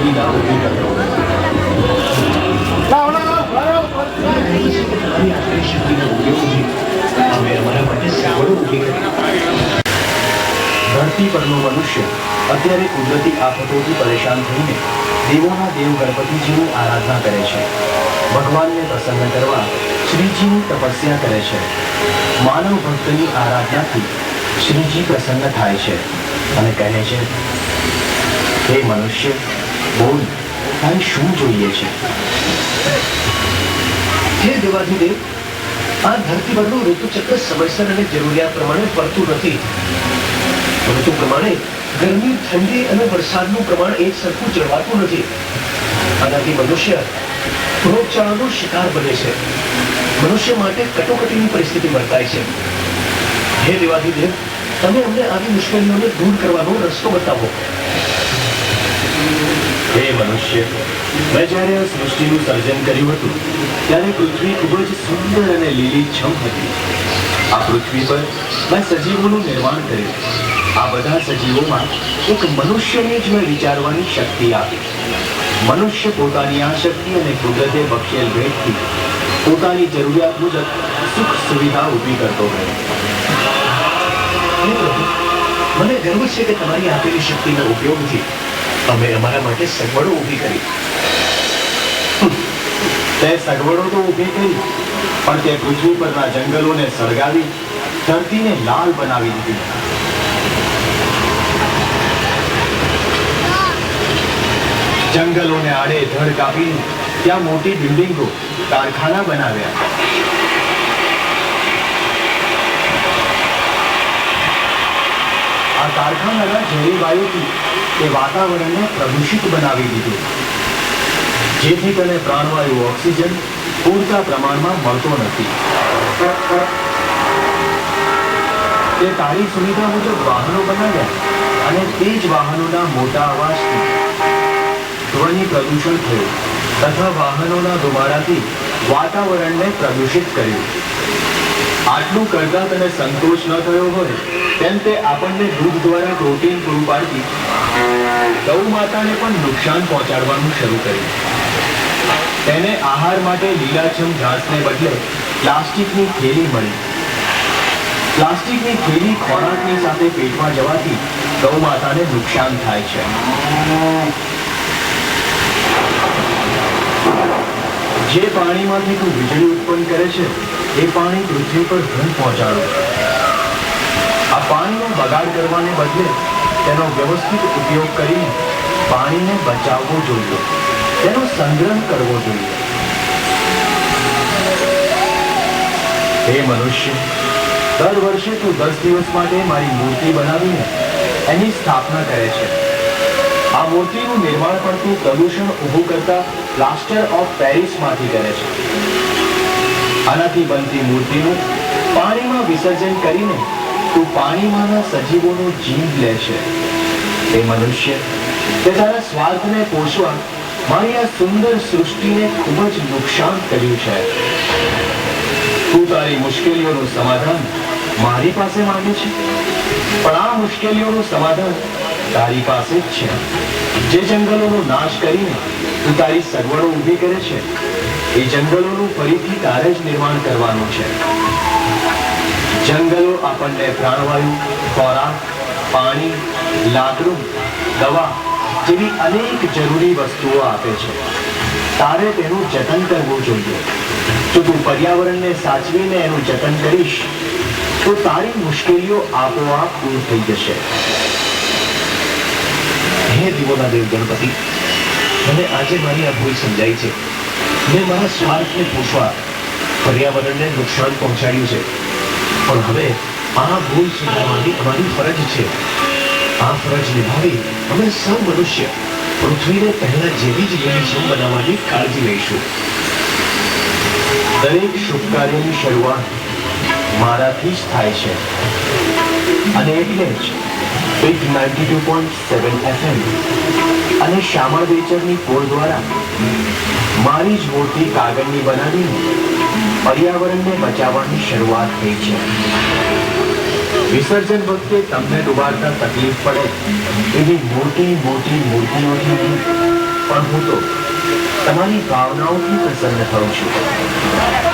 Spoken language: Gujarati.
સુવિધા ઊભી કરતો ધરતી પરનો મનુષ્ય અત્યારે કુદરતી આફતોથી પરેશાન થઈને દેવોના દેવ ગણપતિજીની આરાધના કરે છે. ભગવાનને પ્રસન્ન કરવા શ્રીજીની તપસ્યા કરે છે. માનવ ભક્તની આરાધનાથી શ્રીજી પ્રસન્ન થાય છે અને કહે છે, હે મનુષ્ય, બોલ, તારે શું જોઈએ છે? હે દેવાધિદેવ, આ ધરતી પરનું ઋતુચક્ર સમયસર અને જરૂરિયાત પ્રમાણે ફરતું નથી. ઋતુ પ્રમાણે ગરમી, ઠંડી અને વરસાદનું પ્રમાણ એક સરખું જળવાતું નથી. આનાથી મનુષ્ય રોગચાળાનો શિકાર બને છે. મનુષ્ય માટે કટોકટીની પરિસ્થિતિ વર્તાય છે. હે દેવાધિદેવ, તમે અમને આવી મુશ્કેલીઓને દૂર કરવાનો રસ્તો બતાવો. હે મનુષ્ય, મેં જ્યારે આ સૃષ્ટિનું સર્જન કર્યું હતું ત્યારે પૃથ્વી ખૂબ જ સુંદર અને લીલીછમ હતી. આ પૃથ્વી પર મેં સજીવોનું નિર્માણ કર્યું. આ બધા સજીવોમાં એક મનુષ્યને જ મેં વિચારવાની શક્તિ આપી. મનુષ્ય પોતાની આ શક્તિ અને કુદરતે બક્ષેલ ભેટથી પોતાની જરૂરિયાત મુજબ સુખ સુવિધા ઊભી કરતો ગયો. હે પ્રભુ, મને ગર્વ છે કે તમારી આપેલી શક્તિના ઉપયોગથી અમે અમારા માટે સગવડો ઊભી કરી. તે સગવડો તો ઊભી કરી, પણ તે પૃથ્વી પરના જંગલોને સળગાવી ધરતીને લાલ બનાવી દીધી. જંગલોને આડે ધડ કાપીને ત્યાં મોટી બિલ્ડિંગો, કારખાના બનાવ્યા. આ કારખાનાના ઝેરી વાયુથી તે વાતાવરણને પ્રદૂષિત બનાવી દીધું, જેથી તેને પ્રાણવાયુ ઓક્સિજન પૂરતા પ્રમાણમાં મળતો નથી. તે તારી સુવિધા મુજબ વાહનો બનાવ્યા અને તે જ વાહનોના મોટા અવાજથી ધ્વનિ પ્રદૂષણ થયું તથા વાહનોના ધુમાડાથી વાતાવરણને પ્રદૂષિત કર્યું. આટલું કરતા તને સંતોષ ન થયો હોય તેમ તે આપણને દૂધ દ્વારા પ્રોટીન પૂરું પાડતી ગૌ માતાને પણ નુકસાન પહોંચાડવાનું શરૂ કર્યું. તેને આહાર માટે લીલાછમ ઘાસને બદલે પ્લાસ્ટિકની થેલી મળી. પ્લાસ્ટિકની થેલી ખોરાકની સાથે પેટમાં જવાથી ગૌ માતાને નુકસાન થાય છે. જે પાણીમાંથી તું વીજળી ઉત્પન્ન કરે છે એ પાણી પૃથ્વી પર ધન પહોંચાડો. આ પાણીનો બગાડ કરવાને બદલે તેનો વ્યવસ્થિત ઉપયોગ કરીને પાણીને બચાવવો જોઈએ, તેનો સંગ્રહ કરવો જોઈએ. હે મનુષ્ય, દર વર્ષે તું 10 દિવસ માટે મારી મૂર્તિ બનાવીને એની સ્થાપના કરે છે. આ મૂર્તિનું નિર્માણ પણ તું પ્રદૂષણ ઊભું કરતા પ્લાસ્ટર ઓફ પેરિસમાંથી કરે છે. આનાથી બનતી મૂર્તિનું પાણીમાં વિસર્જન કરીને તું પાણીમાંના સજીવોનો જીવ લે છે. એ મનુષ્ય, તે તારા સ્વાર્થને પોષવા મારી આ સુંદર સૃષ્ટિને ખૂબ જ નુકસાન કર્યું છે. તું તારી મુશ્કેલીઓનું સમાધાન મારી પાસે માંગે છે, પણ આ મુશ્કેલીઓનું સમાધાન તારી પાસે જ છે. જે જંગલોનો નાશ કરીને તું તારી સગવડો ઊભી કરે છે એ જંગલોનું ફરીથી તારે જ નિર્માણ કરવાનું છે. જંગલો આપણને પ્રાણવાયુ, ખોરાક, પાણી, લાકડું, દવા જેવી અનેક જરૂરી વસ્તુઓ આપે છે. તારે તેનું જતન કરવું જોઈએ. જો તું પર્યાવરણને સાચવીને એનું જતન કરીશ તો તારી મુશ્કેલીઓ આપોઆપ દૂર થઈ જશે. હે દેવોના દેવ ગણપતિ, મને આજે મારી આ ભૂલ સમજાઈ છે. મેં મારા સ્વાર્થને પોષવા પર્યાવરણને નુકસાન પહોંચાડ્યું છે, પણ હવે આ ભૂલ સુધારવાની અમારી ફરજ છે. આ ફરજ નિભાવી અમે સૌ મનુષ્ય પૃથ્વીને પહેલા જેવી જ લીલીછમ બનાવવાની કાળજી લઈશું. દરેક શુભ કાર્યની શરૂઆત મારાથી જ થાય છે અને એટલે જ બિગ 92.7 FM અને શ્યામળ વેચરની કોડ દ્વારા મારી જ મૂર્તિ કાગળની બનાવીને પર્યાવરણને બચાવવાની શરૂઆત થઈ છે. વિસર્જન વખતે તમને ડુબાડતા તકલીફ પડે એવી મોટી મોટી મૂર્તિઓથી પણ હું તો તમારી ભાવનાઓથી પ્રસન્ન થઉં છું.